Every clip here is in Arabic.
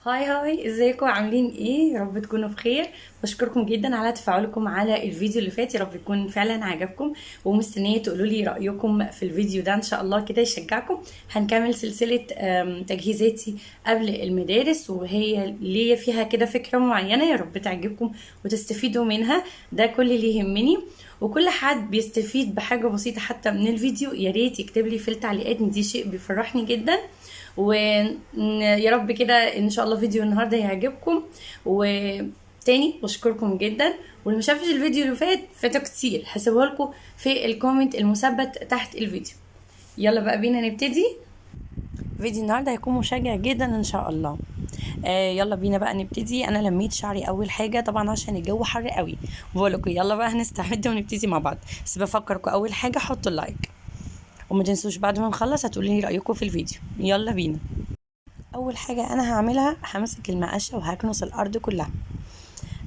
هاي ازيكم عاملين ايه؟ يا رب تكونوا بخير. بشكركم جدا على تفاعلكم على الفيديو اللي فات، يا رب يكون فعلا عجبكم، ومستنيه تقولوا لي رايكم في الفيديو ده ان شاء الله كده يشجعكم. هنكمل سلسله تجهيزاتي قبل المدارس، وهي ليا فيها كده فكره معينه، يا رب تعجبكم وتستفيدوا منها. ده كل اللي يهمني، وكل حد بيستفيد بحاجه بسيطه حتى من الفيديو يا ريت يكتب لي في التعليقات، دي شيء بيفرحني جدا. ويا رب كده ان شاء الله فيديو النهارده يعجبكم. وتاني بشكركم جدا، واللي ما شافش الفيديو اللي فاتوا كتير هسيبه لكم في الكومنت المثبت تحت الفيديو. يلا بقى بينا نبتدي. فيديو النهارده هيكون مشجع جدا ان شاء الله. يلا بينا بقى نبتدي. انا لميت شعري اول حاجه طبعا عشان الجو حر قوي، بقول لكم يلا بقى هنستعد ونبتدي مع بعض. بس بفكركم اول حاجه حطوا اللايك، وما تنسوش بعد ما نخلص هتقولوا لي رايكم في الفيديو. يلا بينا. اول حاجه انا هعملها همسك المقشه وهكنس الارض كلها.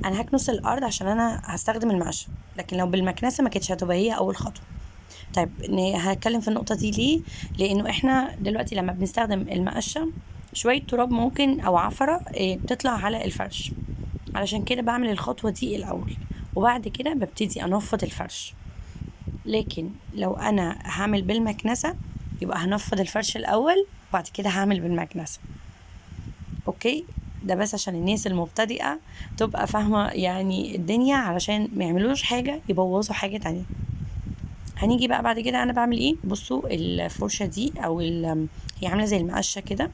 انا هكنس الارض عشان انا هستخدم المقشه، لكن لو بالمكنسه ما كانتش هتبقى هي اول خطوه. طيب هتكلم في النقطه دي ليه؟ لانه احنا دلوقتي لما بنستخدم المقشه شويه تراب ممكن او عفره بتطلع على الفرش، علشان كده بعمل الخطوه دي الاول، وبعد كده ببتدي انفض الفرش. لكن لو انا هعمل بالمكنسه يبقى هنفض الفرش الاول وبعد كده هعمل بالمكنسه. اوكي، ده بس عشان الناس المبتدئة تبقى فاهمة يعني الدنيا، علشان ما يعملوش حاجة يبوظوا حاجة تانية. هنيجي بقى بعد كده انا بعمل ايه. بصوا الفرشة دي هي عاملة زي المقشة كده،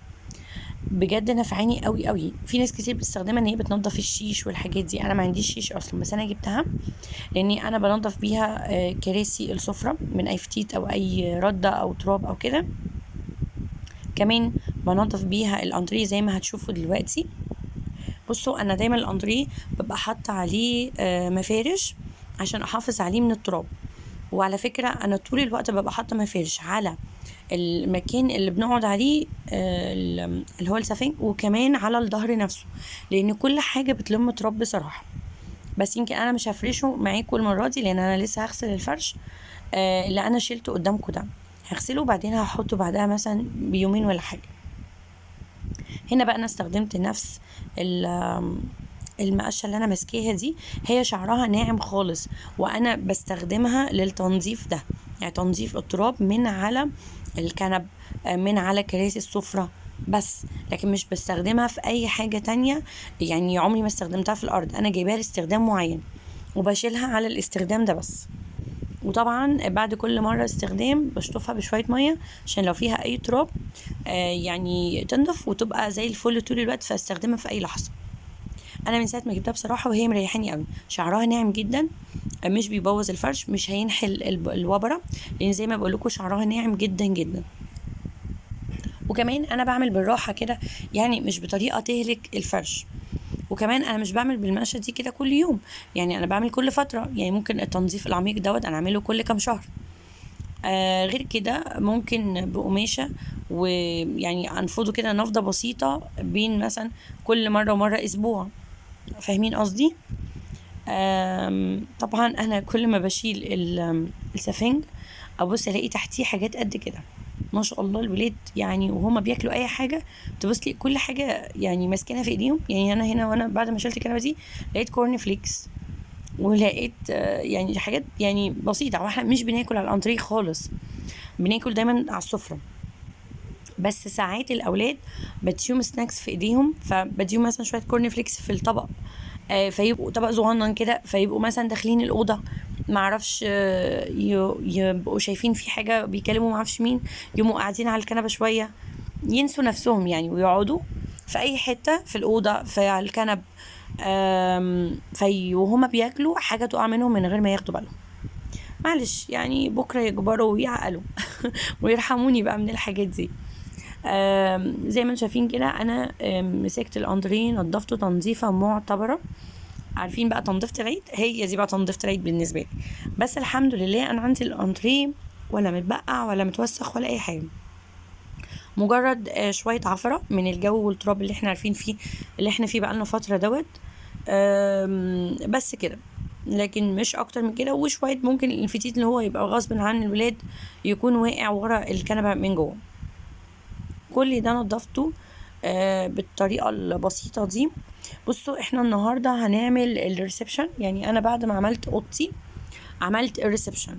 بجد نفعاني قوي قوي. في ناس كتير بتستخدمها ان هي بتنظف الشيش والحاجات دي، انا ما عنديش شيش اصلا، بس انا جبتها لاني انا بنظف بيها كراسي السفرة من اي فتيت او اي ردة او تراب او كده. كمان بنظف بيها الانتريه زي ما هتشوفوا دلوقتي. بصوا انا دايما الاندريه ببقى حاطه عليه مفارش عشان احافظ عليه من التراب. وعلى فكره انا طول الوقت ببقى حاطه مفارش على المكان اللي بنقعد عليه، اللي هو السفنج، وكمان على الظهر نفسه، لان كل حاجه بتلم تراب بصراحه. بس يمكن انا مش هفرشه معاكم المره دي لان انا لسه هغسل الفرش اللي انا شيلته قدامكم ده. هغسله وبعدين هحطه بعدها مثلا بيومين ولا حاجه. هنا بقى انا استخدمت نفس المقشه اللي انا ماسكاها دي، هي شعرها ناعم خالص، وانا بستخدمها للتنظيف ده، يعني تنظيف التراب من على الكنب، من على كراسي السفرة بس. لكن مش بستخدمها في اي حاجة تانية، يعني عمري ما استخدمتها في الارض، انا جايباها لاستخدام معين وبشيلها على الاستخدام ده بس. وطبعا بعد كل مرة استخدام بشطفها بشوية مية عشان لو فيها اي تراب يعني تنضف وتبقى زي الفل طول الوقت، فاستخدمها في اي لحظة. انا من ساعه ما جبتها بصراحه وهي مريحاني قوي، شعرها ناعم جدا، مش بيبوظ الفرش، مش هينحل الوبره، لان زي ما بقول لكم شعرها ناعم جدا جدا. وكمان انا بعمل بالراحه كده، يعني مش بطريقه تهلك الفرش. وكمان انا مش بعمل بالمقشه دي كده كل يوم، يعني انا بعمل كل فتره، يعني ممكن التنظيف العميق دوت انا اعمله كل كام شهر. غير كده ممكن بقماشه، ويعني انفضه كده نفضه بسيطه بين مثلا كل مره ومره اسبوع. فاهمين قصدي؟ طبعا انا كل ما بشيل السفنج ابص الاقي تحتيه حاجات قد كده، ما شاء الله الولاد يعني وهما بياكلوا اي حاجه تبص لي كل حاجه يعني ماسكينها في ايديهم. يعني انا هنا وانا بعد ما شلت الكنبه دي لقيت كورن فليكس، ولقيت يعني حاجات يعني بسيطه، واحنا مش بناكل على الانتريه خالص، بناكل دايما على السفره. بس ساعات الاولاد بديهم سناكس في ايديهم، فبديهم مثلا شويه كورن فليكس في الطبق، فيبقوا طبق صغنن كده، فيبقوا مثلا داخلين الاوضه معرفش يبقوا شايفين في حاجه بيكلموا معرفش مين، يقوموا قاعدين على الكنبه شويه ينسوا نفسهم يعني، ويقعدوا في اي حته في الاوضه في على الكنب، وهما بياكلوا حاجه تقع منهم من غير ما ياخدوا بالهم. معلش يعني بكره يكبروا ويعقلوا ويرحموني بقى من الحاجات دي. زي ما انتم شايفين كده انا مسكت الاندريه نضفته تنظيفه معتبره. عارفين بقى تنظيفه العيد، هي دي بقى تنظيفه العيد بالنسبه لي. بس الحمد لله انا عندي الاندريه ولا متبقع ولا متوسخ ولا اي حاجه، مجرد شويه عفره من الجو والتراب اللي احنا عارفين فيه، اللي احنا فيه بقالنا فتره دوت. بس كده، لكن مش اكتر من كده. وشويه ممكن الفتيت اللي هو يبقى غصب عن الولاد يكون واقع ورا الكنبه من جوه. كل ده نضفته بالطريقه البسيطه دي. بصوا احنا النهارده هنعمل الريسبشن، يعني انا بعد ما عملت اوضتي عملت الريسبشن.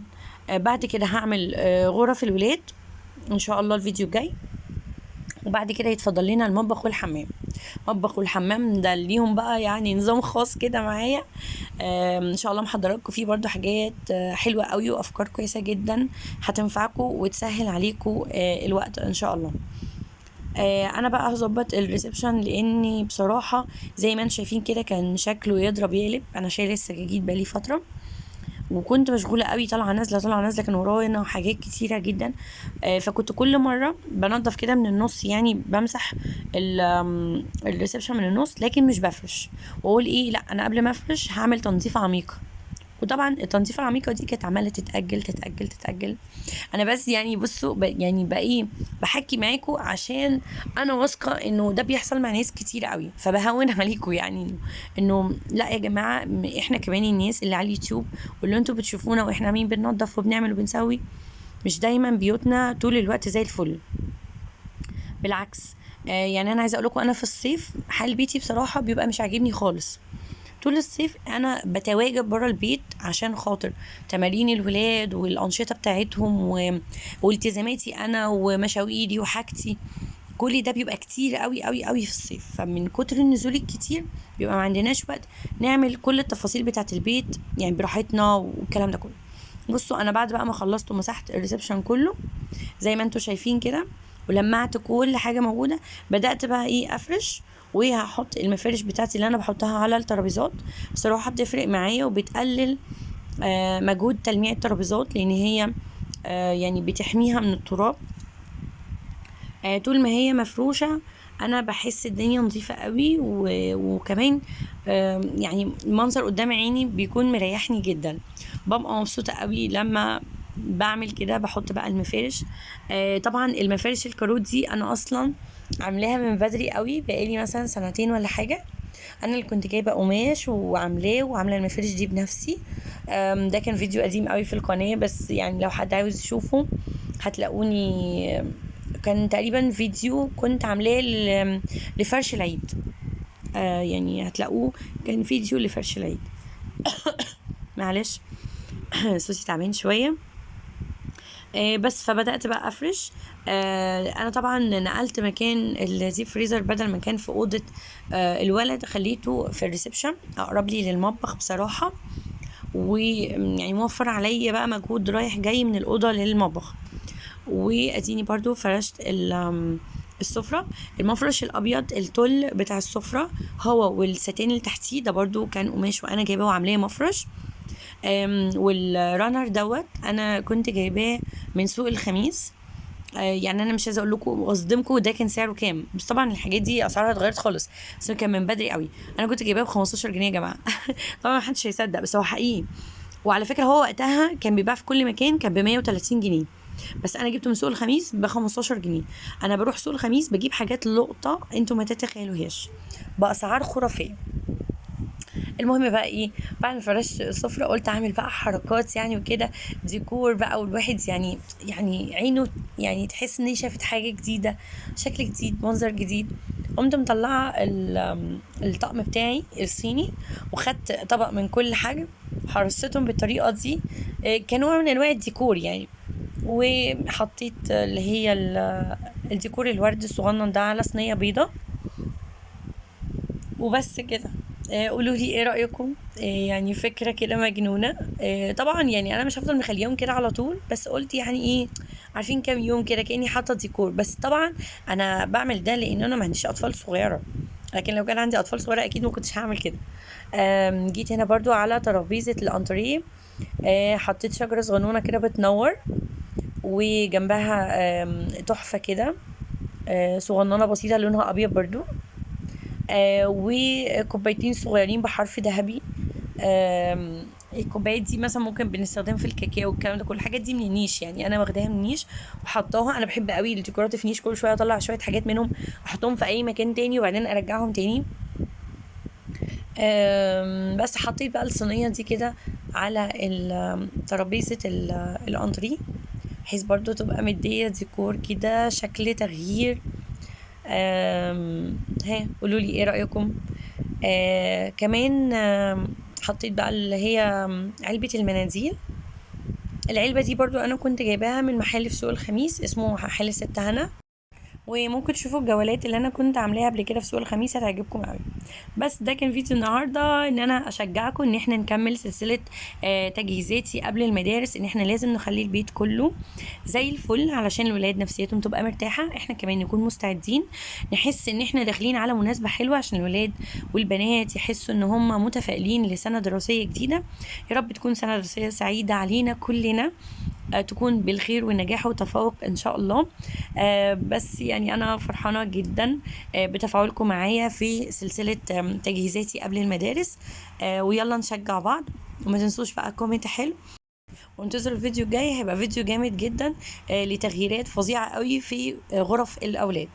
بعد كده هعمل غرف الولاد ان شاء الله الفيديو الجاي، وبعد كده يتفضل لنا المطبخ والحمام. المطبخ والحمام ده ليهم بقى يعني نظام خاص كده معايا. ان شاء الله محضره لكم فيه برضو حاجات حلوه قوي وافكار كويسه جدا هتنفعكم وتسهل عليكم الوقت ان شاء الله. انا بقى هظبط الريسبشن لاني بصراحه زي ما انتم شايفين كده كان شكله يضرب يقلب. انا شايله السجاجيد بقالي فتره وكنت مشغوله قوي، طالعه نازله طالعه نازله، كان ورايا حاجات كتيره جدا. فكنت كل مره بنضف كده من النص، يعني بمسح الريسبشن من النص لكن مش بفرش، واقول ايه لا انا قبل ما افرش هعمل تنظيفه عميقه. وطبعا التنظيفه العميقه دي كانت عماله تتاجل تتاجل تتاجل. انا بس يعني بصوا يعني بقى ايه بحكي معاكم عشان انا واثقه انه ده بيحصل مع ناس كتير قوي، فبهون عليكم يعني انه لا يا جماعه احنا كمان الناس اللي على اليوتيوب واللي انتوا بتشوفونا واحنا مين بننظف وبنعمل وبنسوي، مش دايما بيوتنا طول الوقت زي الفل. بالعكس يعني انا عايزه اقول لكم انا في الصيف حال بيتي بصراحه بيبقى مش عاجبني خالص. طول الصيف انا بتواجد برا البيت عشان خاطر تمارين الولاد والانشطه بتاعتهم والتزاماتي انا ومشاويري وحاجتي. كل ده بيبقى كتير قوي قوي قوي في الصيف، فمن كتر النزول الكتير بيبقى ما عندناش وقت نعمل كل التفاصيل بتاعه البيت يعني براحتنا والكلام ده كله. بصوا انا بعد بقى ما خلصت ومسحت الريسبشن كله زي ما انتوا شايفين كده ولمعت كل حاجه موجوده، بدات بقى ايه افرش. وهحط المفارش بتاعتي اللي انا بحطها على الترابيزات، بصراحه بتفرق معايا وبتقلل مجهود تلميع الترابيزات، لان هي يعني بتحميها من التراب. طول ما هي مفروشه انا بحس الدنيا نظيفه قوي وكمان يعني المنظر قدام عيني بيكون مريحني جدا. ببقى مبسوطه قوي لما بعمل كده. بحط بقى المفارش. طبعا المفارش الكاروت دي انا اصلا عاملاها من بدري قوي، بقالي مثلا سنتين ولا حاجه. انا اللي كنت جايبه قماش وعاملاه وعامله المفارش دي بنفسي. ده كان فيديو قديم قوي في القناه، بس يعني لو حد عاوز يشوفه هتلاقوني. كان تقريبا فيديو كنت عاملاه لفرش العيد. يعني هتلاقوه كان فيديو لفرش العيد. معلش صوتي تعبان شويه. بس فبدأت بقى أفرش. أنا طبعا نقلت مكان الديب فريزر، بدل ما كان في أوضة الولد خليته في الريسبشن أقرب لي للمطبخ بصراحة، ويعني موفر عليا بقى مجهود رايح جاي من الأوضة للمطبخ. وأديني برضو فرشت السفرة. المفرش الأبيض التل بتاع السفرة هو والستان اللي تحتيه ده برضو كان قماش وأنا جايباه وعاملاه مفرش. والرانر دوت انا كنت جايباه من سوق الخميس. يعني انا مش عايزه اقول لكم واصدمكم ده كان سعره كام، بس طبعا الحاجات دي اسعارها اتغيرت خالص، بس كان من بدري قوي. انا كنت جايباه ب 15 جنيه يا جماعه. طبعا ما حدش هيصدق بس هو حقيقي. وعلى فكره هو وقتها كان بيباع في كل مكان كان ب 130 جنيه، بس انا جبته من سوق الخميس ب 15 جنيه. انا بروح سوق الخميس بجيب حاجات لقطه انتوا ما تتخيلوهاش باسعار خرافيه. المهم بقى ايه، بعد ما فرشت السفرة قلت اعمل بقى حركات يعني وكده ديكور بقى، والواحد يعني عينه يعني تحس ان هي شافت حاجة جديدة، شكل جديد، منظر جديد. قمت مطلعة الطقم بتاعي الصيني وخدت طبق من كل حاجة حرستهم بالطريقة دي كنوع من انواع الديكور يعني. وحطيت اللي هي الديكور الورد الصغنن ده على صينية بيضة وبس كده. قولوا لي ايه رايكم. يعني فكره كده مجنونه. طبعا يعني انا مش هفضل مخليهم كده على طول، بس قلت يعني ايه عارفين كام يوم كده كاني حاطه ديكور. بس طبعا انا بعمل ده لان انا ما عنديش اطفال صغيره، لكن لو كان عندي اطفال صغيره اكيد ما كنتش هعمل كده. جيت هنا برضو على ترابيزه الانتريه. حطيت شجره صغنونه كده بتنور، وجنبها تحفه كده صغننه بسيطه لونها ابيض برضو. وكوبايتين صغيرين بحرف ذهبي. الكوبايات دي مثلا ممكن بنستخدمها في الكاكاو والكلام ده كل الحاجات دي من النيش، يعني انا واخداها من النيش وحطاها. انا بحب قوي الديكورات في نيش، كل شويه اطلع شويه حاجات منهم احطهم في اي مكان تاني وبعدين ارجعهم تاني. بس حطيت بقى الصينيه دي كده على ترابيزه الانتريه بحيث برضو تبقى مديه ديكور كده شكل تغيير. ها قولوا لي ايه رايكم. كمان حطيت بقى اللي هي علبه المناديل. العلبه دي برضو انا كنت جايباها من محل في سوق الخميس اسمه محل ست هنا، وممكن تشوفوا الجولات اللي انا كنت عاملاها قبل كده في سوق الخميس، هتعجبكم قوي. بس ده كان فيديو النهارده ان انا اشجعكم ان احنا نكمل سلسله تجهيزاتي قبل المدارس، ان احنا لازم نخلي البيت كله زي الفل علشان الولاد نفسيتهم تبقى مرتاحه، احنا كمان نكون مستعدين، نحس ان احنا داخلين على مناسبه حلوه عشان الولاد والبنات يحسوا ان هم متفائلين لسنه دراسيه جديده. يا رب تكون سنه دراسيه سعيده علينا كلنا، تكون بالخير والنجاح والتفوق ان شاء الله. بس يعني انا فرحانه جدا بتفاعلكم معايا في سلسله تجهيزاتي قبل المدارس. ويلا نشجع بعض، وما تنسوش بقى كومنت حلو، وانتظروا الفيديو الجاي، هيبقى فيديو جامد جدا لتغييرات فظيعه قوي في غرف الاولاد.